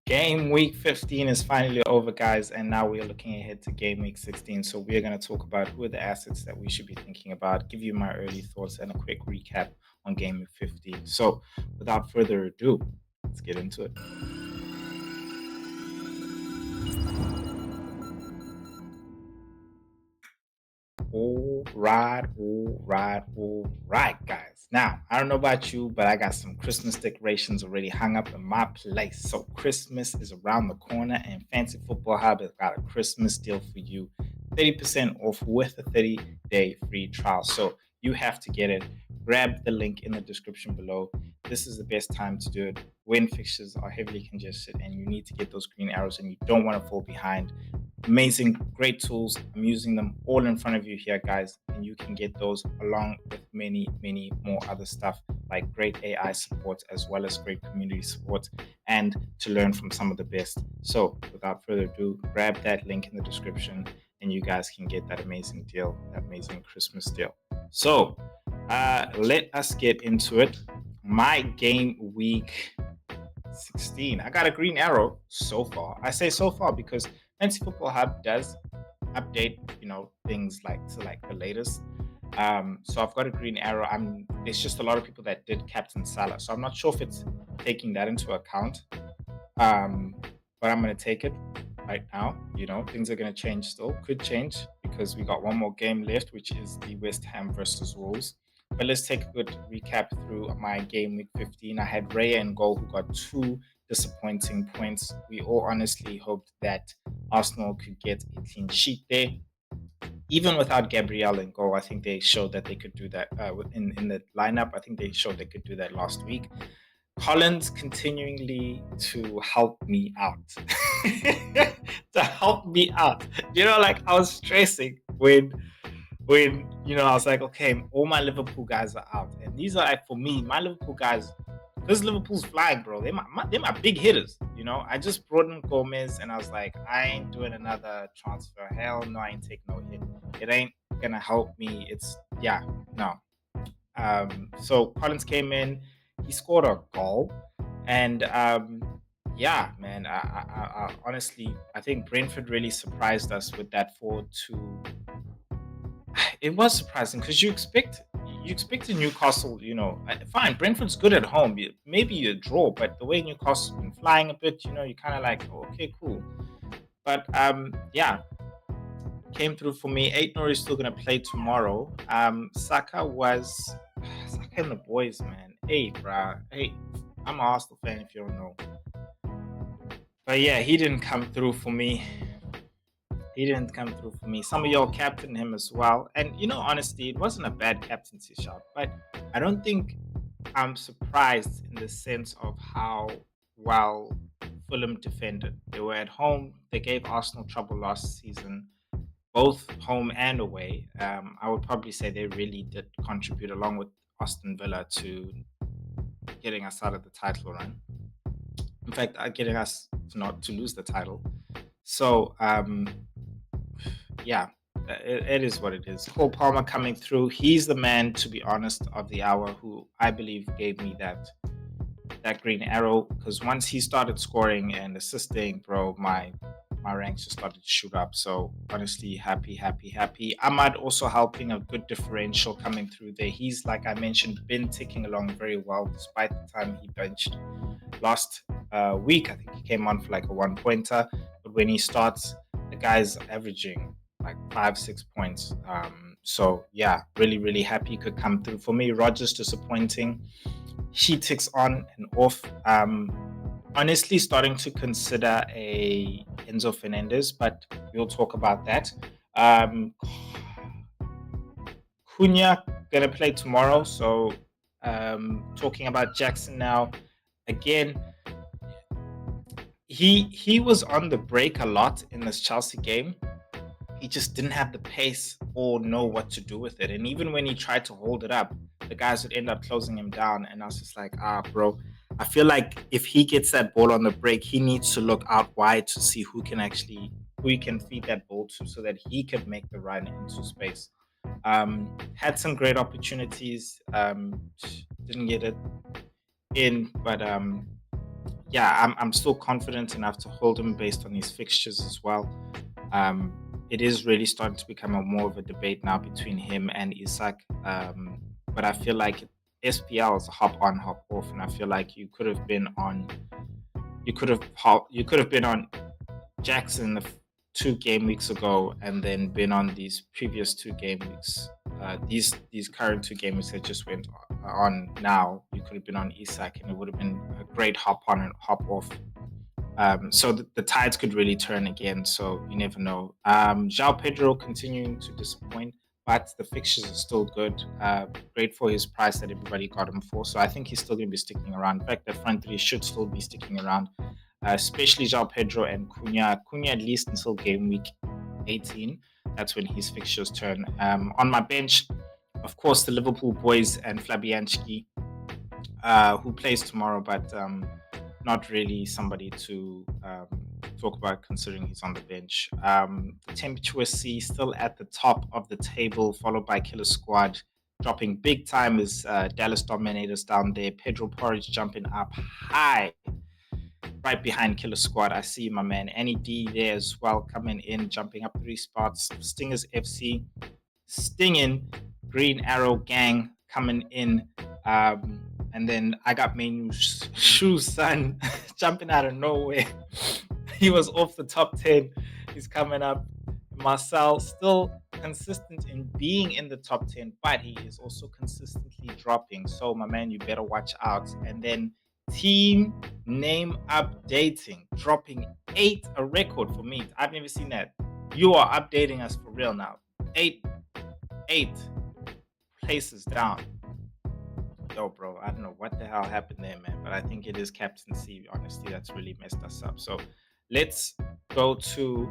Game week 15 is finally over, guys, and now we're looking ahead to game week 16. So, we're going to talk about who are the assets that we should be thinking about, give you my early thoughts, and a quick recap on game week 15. So, without further ado, let's get into it. All right, guys. Now, I don't know about you, but I got some Christmas decorations already hung up in my place. So, Christmas is around the corner, and Fancy Football Hub has got a Christmas deal for you, 30% off with a 30-day free trial. So, you have to get it. Grab the link in the description below. This is the best time to do it when fixtures are heavily congested and you need to get those green arrows and you don't want to fall behind. Amazing, great tools. I'm using them all in front of you here, guys, and you can get those along with many more other stuff like great AI support as well as great community support and to learn from some of the best. So without further ado, grab that link in the description and you guys can get that amazing deal, that amazing Christmas deal. So let us get into it. My game week 16. I got a green arrow so far. I say so far because Fantasy Football Hub does update, things like to like the latest. So I've got a green arrow. There's just a lot of people that did Captain Salah, so I'm not sure if it's taking that into account. But I'm gonna take it right now. Things are gonna change still. Could change because we got one more game left, which is the West Ham versus Wolves. But let's take a good recap through my game week 15. I had Raya in goal, who got 2 disappointing points. We all honestly hoped that Arsenal could get a clean sheet there. Even without Gabriel in goal, I think they showed that they could do that in the lineup. I think they showed they could do that last week. Collins continually to help me out. To help me out. Like I was stressing when I was like, okay, all my Liverpool guys are out, and these are like for me, my Liverpool guys, because Liverpool's flying, bro. They're my big hitters. I just brought in Gomez, and I was like, I ain't doing another transfer. Hell no, I ain't taking no hit. It ain't gonna help me. No. So Collins came in, he scored a goal, and yeah, man. I honestly, I think Brentford really surprised us with that 4-2. It was surprising because you expect a Newcastle, fine. Brentford's good at home, maybe a draw, but the way Newcastle's been flying a bit, you're kind of like, oh, okay, cool. But yeah, came through for me. 8-0 is still gonna play tomorrow. Saka and the boys, man. Hey, bruh. Hey, I'm an Arsenal fan if you don't know. But yeah, he didn't come through for me. Some of y'all captained him as well. And honestly, it wasn't a bad captaincy shot, but I don't think I'm surprised in the sense of how well Fulham defended. They were at home. They gave Arsenal trouble last season, both home and away. I would probably say they really did contribute along with Aston Villa to getting us out of the title run. In fact, getting us not to lose the title. So, yeah, it is what it is. Cole Palmer coming through. He's the man, to be honest, of the hour, who I believe gave me that green arrow. Because once he started scoring and assisting, bro, my ranks just started to shoot up. So honestly, happy. Ahmad also helping, a good differential coming through there. He's, like I mentioned, been ticking along very well despite the time he benched last week. I think he came on for like a 1-pointer, but when he starts, the guy's averaging like 5-6 points. So yeah, really happy he could come through for me. Rogers disappointing. He ticks on and off. Honestly, starting to consider a Enzo Fernandez, but we'll talk about that. Cunha gonna play tomorrow, so talking about Jackson now. Again, he was on the break a lot in this Chelsea game. He just didn't have the pace or know what to do with it. And even when he tried to hold it up, the guys would end up closing him down. And I was just like, bro, I feel like if he gets that ball on the break, he needs to look out wide to see who he can feed that ball to so that he can make the run into space. Had some great opportunities, didn't get it in, but I'm still confident enough to hold him based on his fixtures as well. It is really starting to become more of a debate now between him and Isak. But I feel like SPL is a hop on, hop off, and I feel like you could have been on Jackson 2 game weeks ago, and then been on these previous 2 game weeks. These current 2 game weeks that just went on now, you could have been on Isak, and it would have been a great hop on and hop off. So the tides could really turn again. So you never know. João Pedro continuing to disappoint, but the fixtures are still good. Great for his price that everybody got him for. So I think he's still going to be sticking around. In fact, the front three should still be sticking around, especially João Pedro and Cunha. Cunha at least until game week 18. That's when his fixtures turn. On my bench, of course, the Liverpool boys and Fabianski, who plays tomorrow, but not really somebody to talk about considering he's on the bench. Tempestuous C still at the top of the table, followed by Killer Squad. Dropping big time is Dallas Dominators down there. Pedro Porridge jumping up high, right behind Killer Squad. I see my man Annie D there as well, coming in, jumping up 3 spots. Stingers FC, Stinging, Green Arrow Gang coming in. And then I got Menu Shoes Son jumping out of nowhere. He was off the top 10. He's coming up. Marcel still consistent in being in the top 10, but he is also consistently dropping. So my man, you better watch out. And then team name updating, dropping 8, a record for me. I've never seen that. You are updating us for real now. 8 places down. Yo, bro, I don't know what the hell happened there, man, but I think it is captaincy. Honestly, that's really messed us up. So let's go to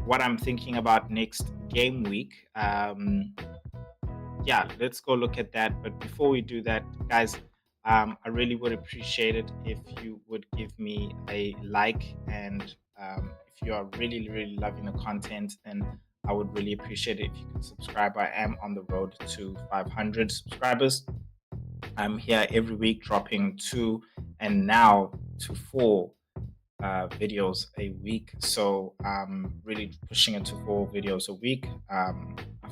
what I'm thinking about next game week. Let's go look at that. But before we do that, guys, I really would appreciate it if you would give me a like, and if you are really, really loving the content, then I would really appreciate it if you could subscribe. I am on the road to 500 subscribers. I'm here every week dropping 2 and now to 4 videos a week. So I'm really pushing it to 4 videos a week. I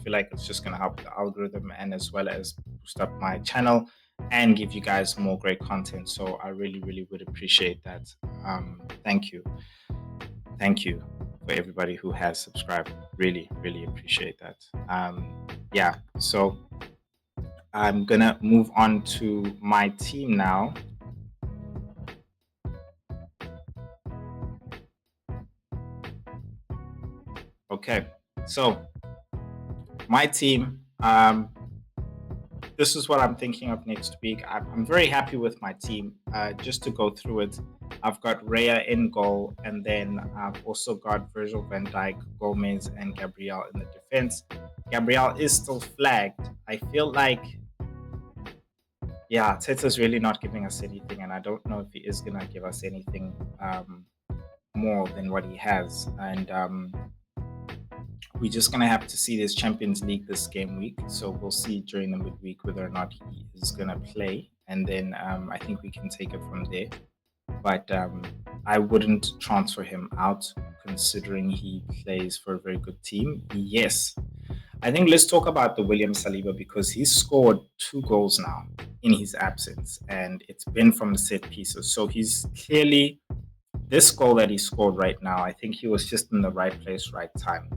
feel like it's just going to help the algorithm, and as well as boost up my channel and give you guys more great content. So I really, really would appreciate that. Thank you for everybody who has subscribed. Really, really appreciate that. So I'm gonna move on to my team now. Okay, so my team, this is what I'm thinking of next week. I'm very happy with my team. Just to go through it, I've got Raya in goal, and then I've also got Virgil van Dijk, Gomez, and Gabriel in the defense. Gabriel is still flagged. I feel like, Teta's really not giving us anything, and I don't know if he is going to give us anything more than what he has. And we're just going to have to see this Champions League this game week. So we'll see during the midweek whether or not he is going to play. And then I think we can take it from there. But I wouldn't transfer him out considering he plays for a very good team. Yes. I think let's talk about the William Saliba, because he's scored 2 goals now in his absence, and it's been from the set pieces. So he's clearly, this goal that he scored right now, I think he was just in the right place, right time.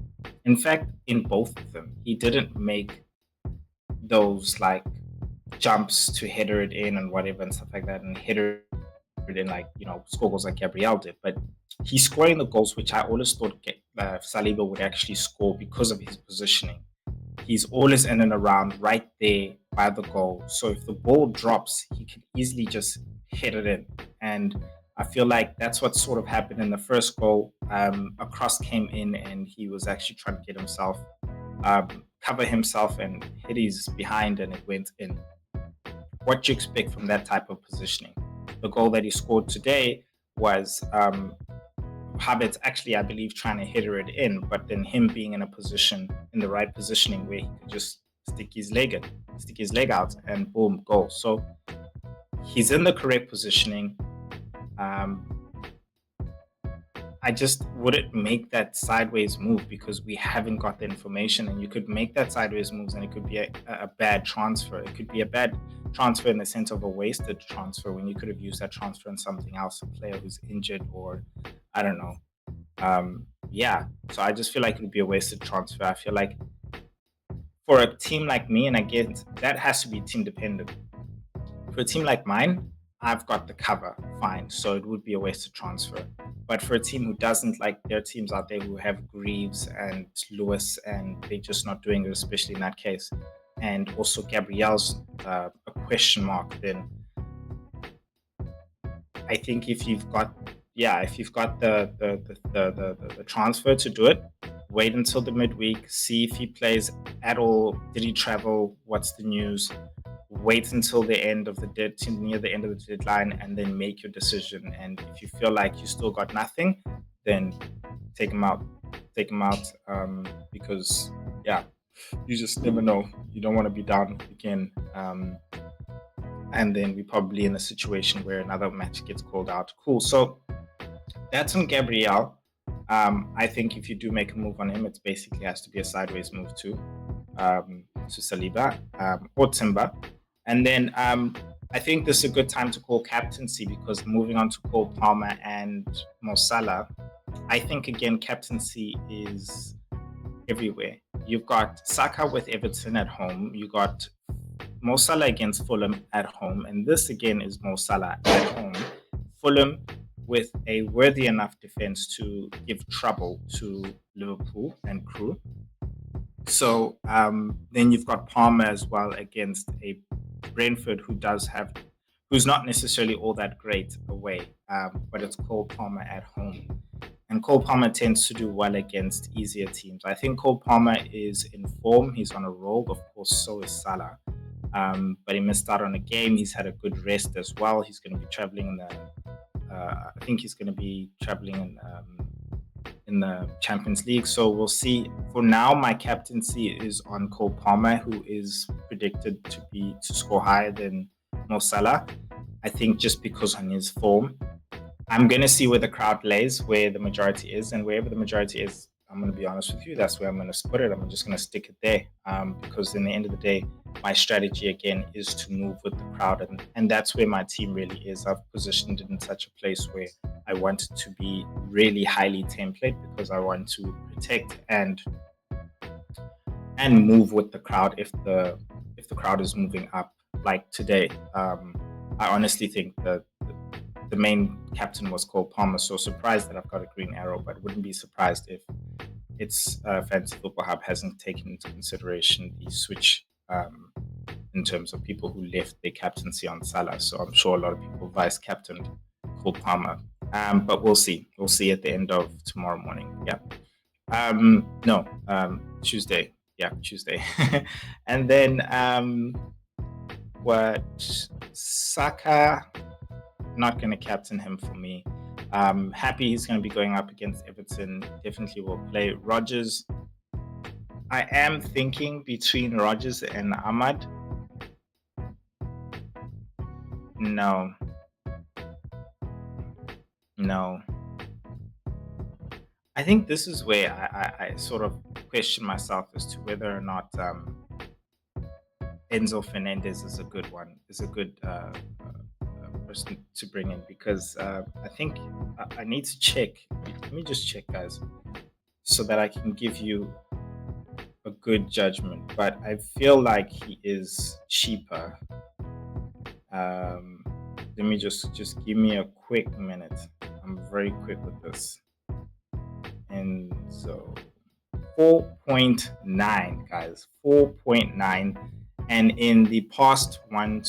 In fact, in both of them, he didn't make those like jumps to header it in and whatever and stuff like that, and header it in, like, score goals like Gabriel did. But he's scoring the goals which I always thought Saliba would actually score because of his positioning. He's always in and around right there by the goal. So if the ball drops, he can easily just hit it in. And I feel like that's what sort of happened in the first goal. A cross came in, and he was actually trying to get himself, cover himself, and hit his behind, and it went in. What do you expect from that type of positioning? The goal that he scored today was Havertz actually, I believe, trying to header it in, but then him being in the right positioning where he could just stick his leg out, and boom, goal. So he's in the correct positioning. I just wouldn't make that sideways move because we haven't got the information, and you could make that sideways moves and it could be a bad transfer. It could be a bad transfer in the sense of a wasted transfer when you could have used that transfer on something else, a player who's injured, or I don't know. Yeah, so I just feel like it would be a wasted transfer. I feel like for a team like me, and again, that has to be team dependent. For a team like mine, I've got the cover, fine. So it would be a wasted transfer. But for a team who doesn't, like there are teams out there who have Greaves and Lewis, and they're just not doing it, especially in that case. And also Gabriel's a question mark. Then I think if you've got the transfer to do it, wait until the midweek, see if he plays at all. Did he travel? What's the news? Wait until the end of the near the end of the deadline, and then make your decision. And if you feel like you still got nothing, then take him out. Take him out, because yeah, you just never know. You don't want to be down again. And then we're probably in a situation where another match gets called out. Cool. So that's on Gabriel. I think if you do make a move on him, it basically has to be a sideways move to Saliba or Timber. And then I think this is a good time to call captaincy, because moving on to Cole Palmer and Mo Salah, I think again captaincy is everywhere. You've got Saka with Everton at home. You got Mo Salah against Fulham at home, and this again is Mo Salah at home. Fulham with a worthy enough defense to give trouble to Liverpool and crew. So then you've got Palmer as well against a Brentford who's not necessarily all that great away, but it's Cole Palmer at home. And Cole Palmer tends to do well against easier teams. I think Cole Palmer is in form. He's on a roll. Of course, so is Salah. But he missed out on a game. He's had a good rest as well. He's going to be traveling in I think he's going to be traveling in the Champions League. So we'll see. For now, my captaincy is on Cole Palmer, who is predicted to score higher than Mo Salah. I think just because on his form. I'm going to see where the crowd lays, where the majority is, and wherever the majority is, I'm going to be honest with you, that's where I'm going to put it. I'm just going to stick it there, because in the end of the day, my strategy again is to move with the crowd, and that's where my team really is. I've positioned it in such a place where I want it to be really highly template, because I want to protect and move with the crowd if the crowd is moving up like today. I honestly think that the main captain was Cole Palmer, so surprised that I've got a green arrow, but wouldn't be surprised if its Fantasy Football Hub hasn't taken into consideration the switch in terms of people who left their captaincy on Salah. So I'm sure a lot of people vice captained Cole Palmer, but we'll see. We'll see at the end of tomorrow morning. Yeah. Tuesday. Yeah, Tuesday. And then Saka, not going to captain him for me. Happy he's going to be going up against Everton. Definitely will play. Rodgers, I am thinking between Rodgers and Ahmad. No. I think this is where I sort of question myself as to whether or not Enzo Fernandez is a good person to bring in, because I think I need to check. Let me just check, guys, so that I can give you a good judgment. But I feel like he is cheaper. Let me just give me a quick minute. I'm very quick with this. And so 4.9, guys, 4.9. And in the past 4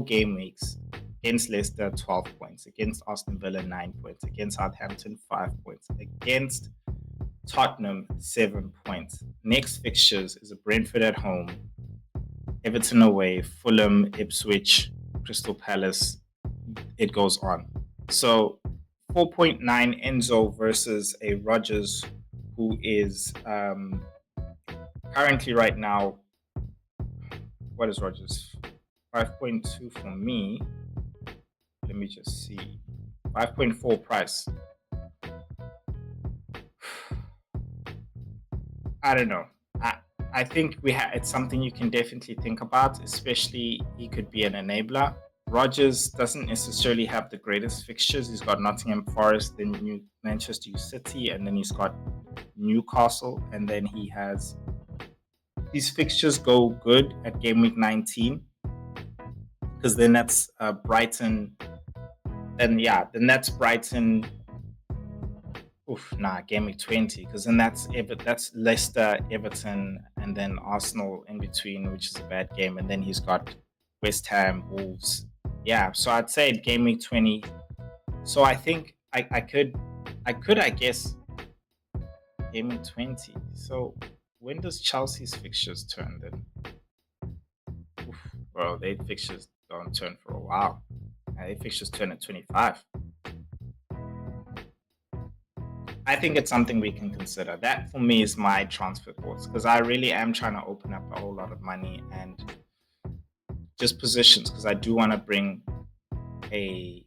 game weeks, against Leicester, 12 points, against Aston Villa, 9 points, against Southampton, 5 points, against Tottenham, 7 points. Next fixtures is a Brentford at home, Everton away, Fulham, Ipswich, Crystal Palace. It goes on. So 4.9 Enzo versus a Rodgers who is currently right now, what is Rodgers? 5.2 for me. Let me just see. 5.4 price. I don't know. I think it's something you can definitely think about, especially he could be an enabler. Rodgers doesn't necessarily have the greatest fixtures. He's got Nottingham Forest, then Manchester City, and then he's got Newcastle, and then he has these fixtures go good at game week 19, because then that's Brighton. Then that's Brighton. Game week 20, because then that's Leicester, Everton, and then Arsenal in between, which is a bad game, and then he's got West Ham, Wolves. Yeah, so I'd say game week 20. So I think I could, I guess, game week 20. So when does Chelsea's fixtures turn then? Well, their fixtures don't turn for a while. Their fixtures turn at 25. I think it's something we can consider. That for me is my transfer thoughts, because I really am trying to open up a whole lot of money and just positions, because I do want to bring a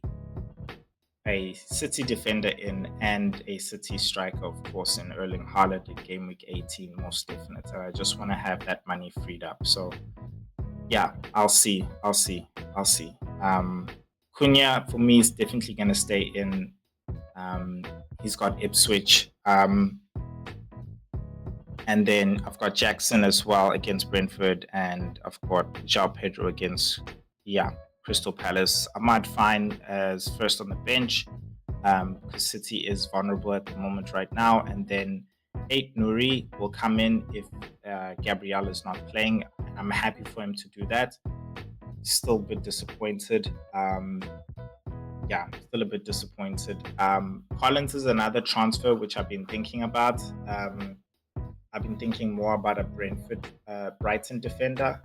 City defender in and a City striker, of course, in Erling Haaland in game week 18, most definite. I just want to have that money freed up. So yeah, I'll see. Cunha for me is definitely going to stay in. He's got Ipswich. And then I've got Jackson as well against Brentford, and I've got João Pedro against Crystal Palace. I might find as first on the bench, because City is vulnerable at the moment right now. And then 8 Nuri will come in if Gabriel is not playing. I'm happy for him to do that. Still a bit disappointed. Still a bit disappointed. Collins is another transfer which I've been thinking about. I've been thinking more about a Brighton defender.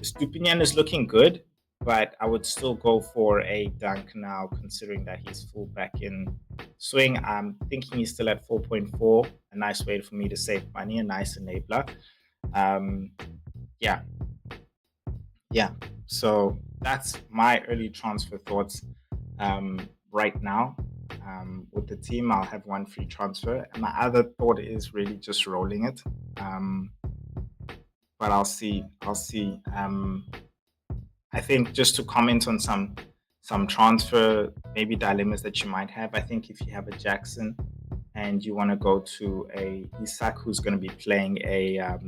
Stupinian is looking good, but I would still go for a Dunk now, considering that he's full back in swing. I'm thinking he's still at 4.4. A nice way for me to save money, a nice enabler. So that's my early transfer thoughts right now. With the team, I'll have one free transfer. And my other thought is really just rolling it. But I'll see. I think just to comment on some transfer maybe dilemmas that you might have. I think if you have a Jackson and you want to go to a Isak who's going to be playing a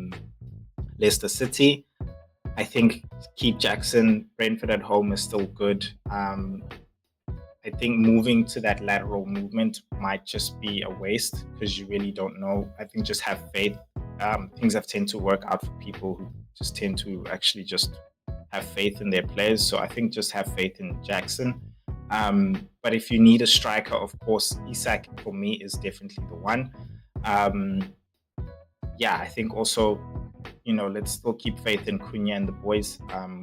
Leicester City, I think keep Jackson. Brentford at home is still good. I think moving to that lateral movement might just be a waste, because you really don't know. I think just have faith. Things have tend to work out for people who just tend to actually just have faith in their players. So I think just have faith in Jackson. But if you need a striker, of course, Isak for me is definitely the one. I think also, let's still keep faith in Cunha and the boys,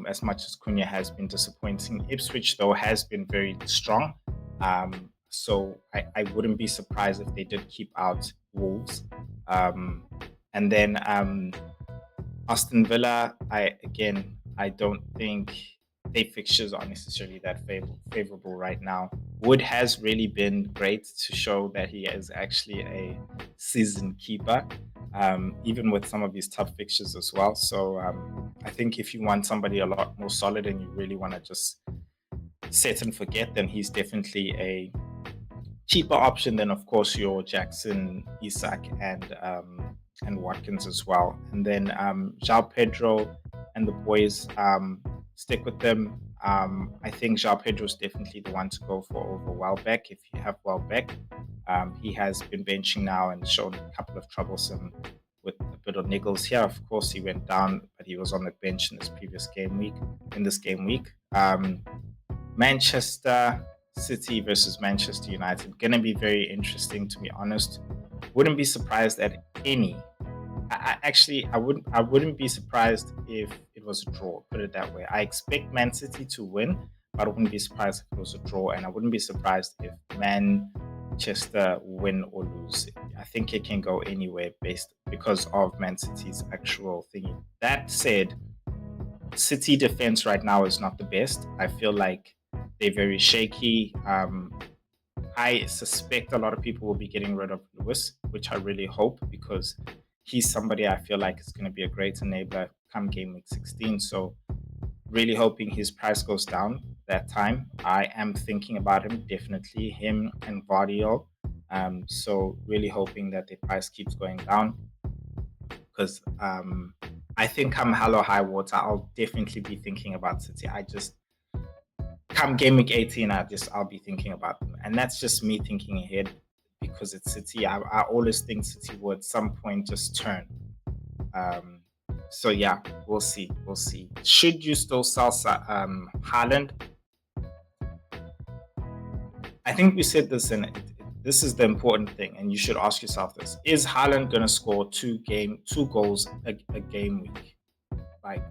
as much as Cunha has been disappointing. Ipswich, though, has been very strong. So I wouldn't be surprised if they did keep out Wolves. And then Aston Villa, I don't think their fixtures are necessarily that favorable right now. Wood has really been great to show that he is actually a seasoned keeper, even with some of these tough fixtures as well. So I think if you want somebody a lot more solid and you really want to just set and forget, then he's definitely a cheaper option than, of course, your Jackson, Isak, and Watkins as well. And then João Pedro and the boys, stick with them. I think João Pedro is definitely the one to go for over Welbeck if you have Welbeck. He has been benching now and shown a couple of troublesome with a bit of niggles here. Of course, he went down, but he was on the bench in this game week. Manchester City versus Manchester United, gonna be very interesting, to be honest. Wouldn't be surprised at any. I wouldn't be surprised if it was a draw. Put it that way. I expect Man City to win, but I wouldn't be surprised if it was a draw, and I wouldn't be surprised if Manchester win or lose. I think it can go anywhere because of Man City's actual thingy. That said, City defense right now is not the best. I feel like they're very shaky. I suspect a lot of people will be getting rid of Lewis, which I really hope, because he's somebody I feel like is going to be a great enabler come game week 16. So really hoping his price goes down that time. I am thinking about him, definitely him and Vardiel. So really hoping that the price keeps going down, because I think come hell or high water, I'll definitely be thinking about City. I just come game week 18, I'll be thinking about them, and that's just me thinking ahead, because it's City. I always think City will at some point just turn. So yeah, we'll see. We'll see. Should you still sell Haaland? I think we said this, and this is the important thing, and you should ask yourself this: is Haaland going to score two goals a game week? Like,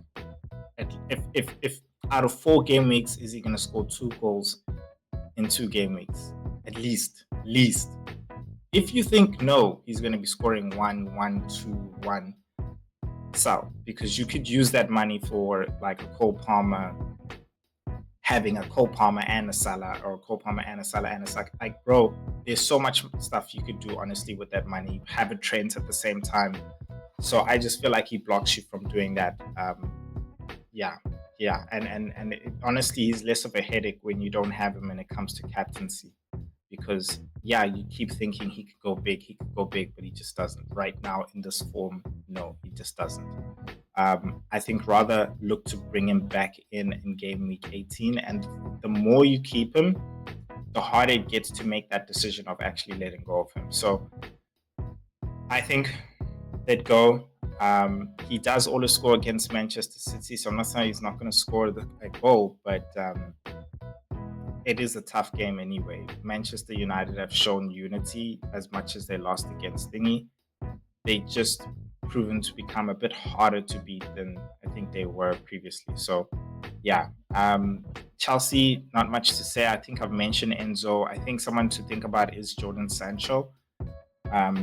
if out of 4 game weeks, is he going to score 2 goals in 2 game weeks? At least. If you think no, he's going to be scoring 1, 2, 1, sell, because you could use that money for like a Cole Palmer, having a Cole Palmer and a Salah, or a Cole Palmer and a Salah, and it's like, bro, there's so much stuff you could do honestly with that money. Have a Trent at the same time. So I just feel like he blocks you from doing that. And honestly, he's less of a headache when you don't have him when it comes to captaincy, because you keep thinking he could go big, but he just doesn't. Right now in this form, no, he just doesn't. I think rather look to bring him back in game week 18, and the more you keep him, the harder it gets to make that decision of actually letting go of him. So I think let go. He does always score against Manchester City, so I'm not saying he's not going to score a goal, but it is a tough game anyway. Manchester United have shown unity as much as they lost against Thingy. They just proven to become a bit harder to beat than I think they were previously. So yeah, Chelsea, not much to say. I think I've mentioned Enzo. I think someone to think about is Jordan Sancho.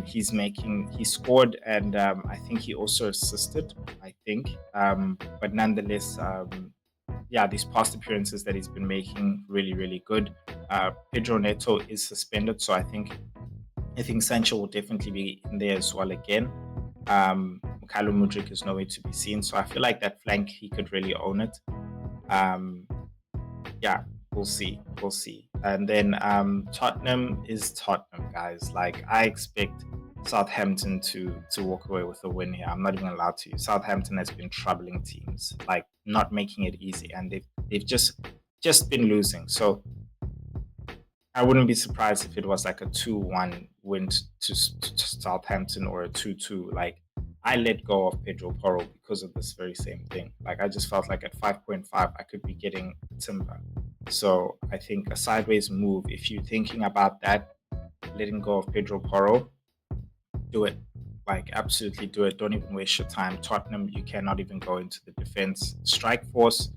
He scored, and I think he also assisted, I think. But nonetheless, these past appearances that he's been making, really, really good. Pedro Neto is suspended, so I think Sancho will definitely be in there as well again. Mykhailo Mudryk is nowhere to be seen, so I feel like that flank, he could really own it. We'll see. And then Tottenham is Tottenham, guys. Like, I expect Southampton to walk away with a win here. I'm not even allowed to. Southampton has been troubling teams, like not making it easy, and they've just been losing. So I wouldn't be surprised if it was like a 2-1 win to Southampton, or a 2-2. Like, I let go of Pedro Porro because of this very same thing. Like, I just felt like at 5.5, I could be getting timber. So I think a sideways move, if you're thinking about that, letting go of Pedro Porro, do it. Like, absolutely do it. Don't even waste your time. Tottenham, you cannot even go into the defense. Strike force,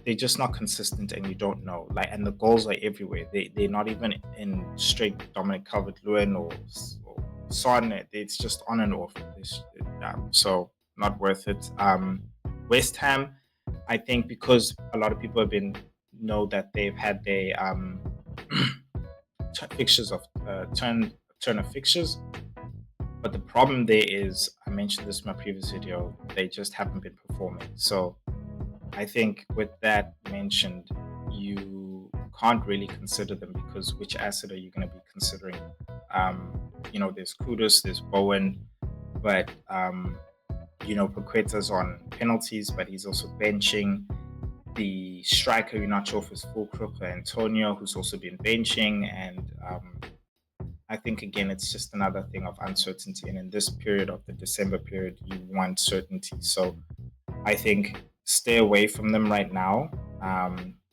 they're just not consistent, and you don't know. Like, and the goals are everywhere. They're not even in straight Dominic Calvert-Lewin or Son. It's just on and off. So not worth it. West Ham, I think, because a lot of people have know that they've had their fixtures of turn of fixtures. But the problem there is, I mentioned this in my previous video, they just haven't been performing. So I think with that mentioned, you can't really consider them, because which asset are you going to be considering? There's Kudus, there's Bowen, but Paqueta's on penalties, but he's also benching. The striker, you're not sure if it's Fulcrook or Antonio, who's also been benching, and I think, again, it's just another thing of uncertainty. And in this period of the December period, you want certainty. So I think stay away from them right now.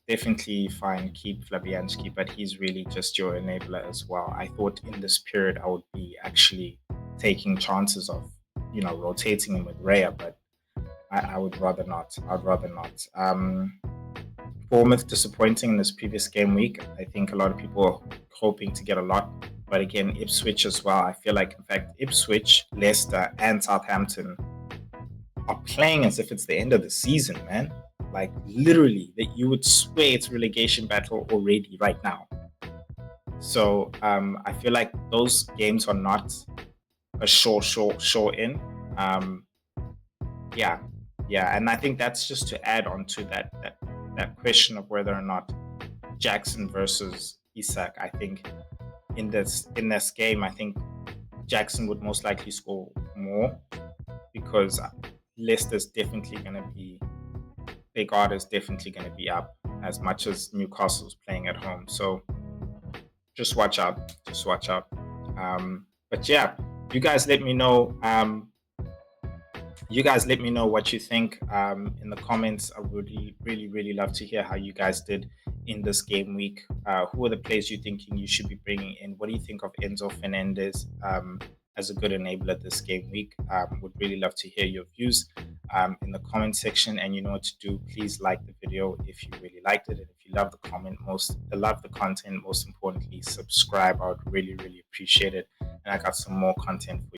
Definitely keep Flabianski, but he's really just your enabler as well. I thought in this period I would be actually taking chances of, rotating him with Raya, but I would rather not. Bournemouth disappointing in this previous game week. I think a lot of people are hoping to get a lot, but again, Ipswich as well. I feel like, in fact, Ipswich, Leicester, and Southampton are playing as if it's the end of the season, man. Like literally, that you would swear it's relegation battle already right now. So I feel like those games are not a sure in. Yeah, and I think that's just to add on to that question of whether or not Jackson versus Isak. I think in this game, I think Jackson would most likely score more because Leicester's definitely going to be, their guard is definitely going to be up as much as Newcastle's playing at home. So just watch out. But yeah, you guys let me know. What you think in the comments. I would really love to hear how you guys did in this game week. Who are the players you're thinking you should be bringing in? What do you think of Enzo Fernandez as a good enabler this game week? Would really love to hear your views in the comment section. And you know what to do. Please like the video if you really liked it, and if you love the content, most importantly, subscribe. I would really appreciate it. And I got some more content for you.